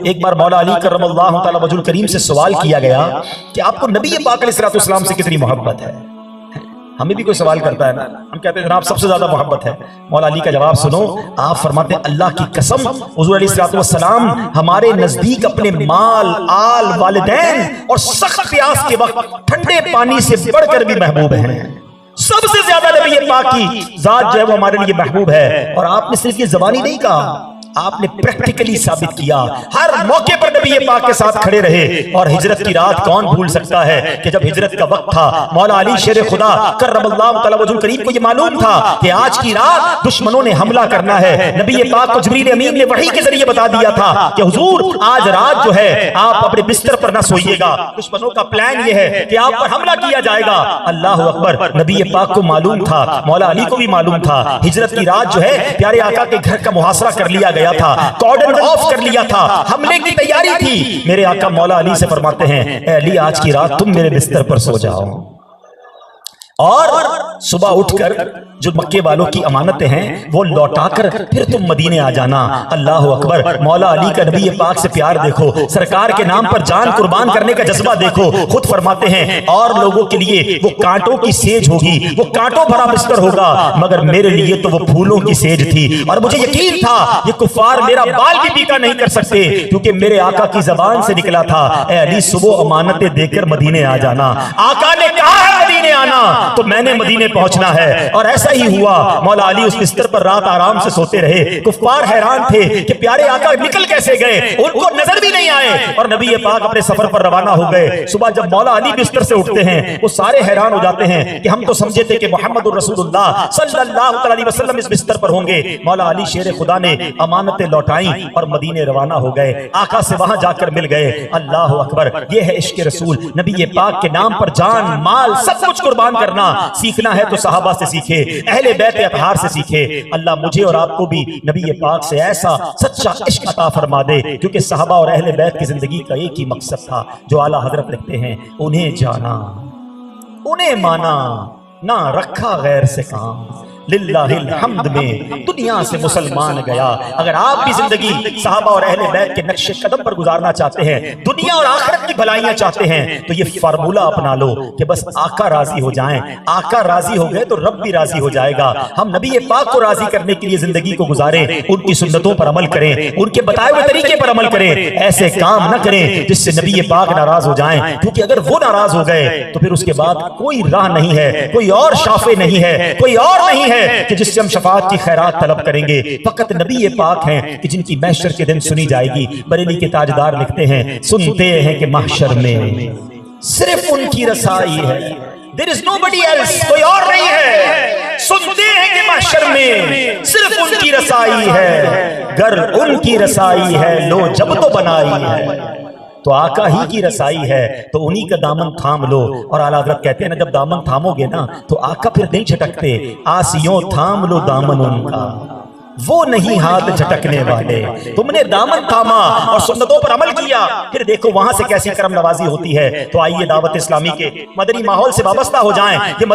ایک بار مولا علی کرم اللہ تعالی وجہ الکریم سے سوال کیا گیا کہ آپ کو نبی پاک علیہ السلام سے کتنی محبت ہے؟ ہمیں بھی کوئی سوال کرتا ہے نا، ہم کہتے ہیں جناب سب سے زیادہ محبت ہے۔ مولا علی کا جواب سنو، آپ فرماتے ہیں اللہ کی قسم حضور علیہ السلام ہمارے نزدیک اپنے مال، آل، والدین اور سخت پیاس کے وقت ٹھنڈے پانی سے بڑھ کر بھی محبوب ہیں۔ سب سے زیادہ نبی پاک کی ذات جو ہے وہ ہمارے لیے محبوب ہے۔ اور آپ نے صرف یہ زبانی نہیں کہا، آپ نے پریکٹیکلی ثابت کیا، ہر موقع پر نبی پاک کے ساتھ کھڑے رہے۔ اور ہجرت کی رات کون بھول سکتا ہے کہ جب ہجرت کا وقت تھا، مولا علی شیر خدا کرم اللہ تعالی وجہ الکریم کو یہ معلوم تھا کہ آج کی رات دشمنوں نے حملہ کرنا ہے۔ نبی پاک کو جبریل امین نے وحی کے ذریعے بتا دیا تھا کہ حضور آج رات جو ہے آپ اپنے بستر پر نہ سوئیے گا، دشمنوں کا پلان یہ ہے کہ آپ پر حملہ کیا جائے گا۔ اللہ اکبر، نبی پاک کو معلوم تھا، مولا علی کو بھی معلوم تھا، ہجرت کی رات جو ہے پیارے آقا کے گھر کا محاصرہ کر لیا گیا تھا، کارڈن آف کر لیا تھا، حملے کی تیاری تھی۔ میرے آقا مولا علی سے فرماتے ہیں اے علی آج کی رات تم میرے بستر پر سو جاؤ، اور صبح اٹھ کر جو مکے والوں کی امانتیں ہیں وہ لوٹا کر پھر تم مدینے آ جانا۔ اللہ اکبر، مولا علی کا نبی پاک سے پیار دیکھو، سرکار کے نام پر جان قربان کرنے کا جذبہ دیکھو۔ خود فرماتے ہیں اور لوگوں کے لیے وہ کانٹوں کی سیج ہوگی، وہ کانٹوں بھرا بستر ہوگا، مگر میرے لیے تو وہ پھولوں کی سیج تھی۔ اور مجھے یقین تھا یہ کفار میرا بال بھی پیکا نہیں کر سکتے، کیونکہ میرے آقا کی زبان سے نکلا تھا اے علی صبح امانتیں دے کر مدینے آ جانا۔ آقا نے کہا ہے مدینے آنا تو میں نے مدینے پہنچنا ہے، اور ایسا ہی ہوا۔ مولا علی اس بستر پر رات آرام سے سوتے رہے۔ کفار حیران تھے کہ پیارے آقا نکل کیسے گئے، ان کو نظر بھی نہیں آئے، اور نبی پاک اپنے سفر پر روانہ ہو گئے۔ صبح جب مولا علی بستر سے اٹھتے ہیں وہ سارے حیران ہو جاتے ہیں کہ ہم تو سمجھے تھے کہ محمد الرسول اللہ صلی اللہ علیہ وسلم اس بستر پر ہوں گے۔ مولا علی شیر خدا نے امانتیں لوٹائیں اور مدینے روانہ ہو گئے، آقا سے وہاں جا کر مل گئے۔ اللہ اکبر، یہ ہے عشق رسول، نبی پاک کے نام پر جان، مال، سب کچھ قربان کرنا۔ سیکھنا ہے تو صحابہ سے سیکھے، اہل بیت اطہار سے سیکھے۔ اللہ مجھے اور آپ کو بھی نبی پاک سے ایسا سچا عشق عطا فرما دے، کیونکہ صحابہ اور اہل بیت کی زندگی کا ایک ہی مقصد تھا جو اعلیٰ حضرت لکھتے ہیں، انہیں جانا، انہیں مانا، نہ رکھا غیر سے کام، للہ الحمد میں دنیا سے مسلمان گیا۔ اگر آپ بھی زندگی صحابہ اور اہل بیت کے نقش قدم پر گزارنا چاہتے ہیں، دنیا اور آخرت کی بھلائیاں چاہتے ہیں، تو یہ فارمولہ اپنا لو کہ بس آقا راضی ہو جائیں۔ آقا راضی ہو گئے تو رب بھی راضی ہو جائے گا۔ ہم نبی پاک کو راضی کرنے کے لیے زندگی کو گزاریں، ان کی سنتوں پر عمل کریں، ان کے بتائے ہوئے طریقے پر عمل کریں، ایسے کام نہ کریں جس سے نبی پاک ناراض ہو جائیں، کیونکہ اگر وہ ناراض ہو گئے تو پھر اس کے بعد کوئی راہ نہیں ہے، کوئی اور شافع نہیں ہے، کوئی اور نہیں ہے کہ جس سے ہم شفاعت کی خیرات طلب کریں گے۔ فقط نبی پاک ہیں کہ جن کی محشر کے دن سنی جائے گی۔ بریلی کے تاجدار لکھتے ہیں سنتے ہیں کہ محشر میں صرف ان کی رسائی ہے، there is nobody else، کوئی اور نہیں ہے۔ سنتے ہیں کہ محشر میں صرف ان کی رسائی ہے، گر ان کی رسائی ہے لو جب تو بنائی ہے۔ تو آقا ہی کی رسائی ہے تو انہی کا دامن تھام لو۔ اور اعلیٰ حضرت کہتے ہیں نا جب دامن تھامو گے نا تو آقا پھر نہیں جھٹکتے، آسیوں تھام لو دامن ان کا، وہ نہیں ہاتھ جھٹکنے والے۔ تم نے دامن تھاما اور سنتوں پر عمل کیا، پھر دیکھو وہاں سے کیسی کرم نوازی ہوتی ہے۔ تو آئیے دعوت اسلامی کے مدنی ماحول سے وابستہ ہو جائیں۔ یہ